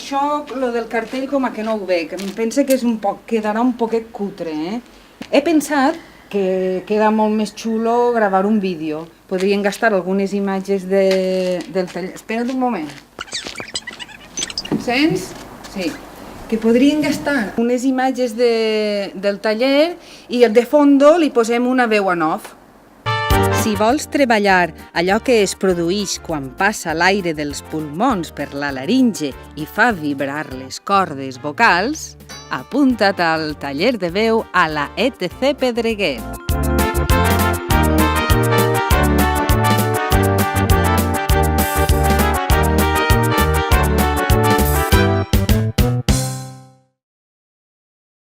això, lo del cartell, com a que no ho veig. Em pensa que quedarà un poquet cutre, eh? He pensat que queda molt més xulo gravar un vídeo. Podrien gastar algunes imatges del taller. Espera't un moment. Em sents? Sí. Que podrien gastar unes imatges del taller i de fondo li posem una veu en off. Si vols treballar allò que es produeix quan passa l'aire dels pulmons per la laringe i fa vibrar les cordes vocals, apunta't al taller de veu a la ETC Pedreguer.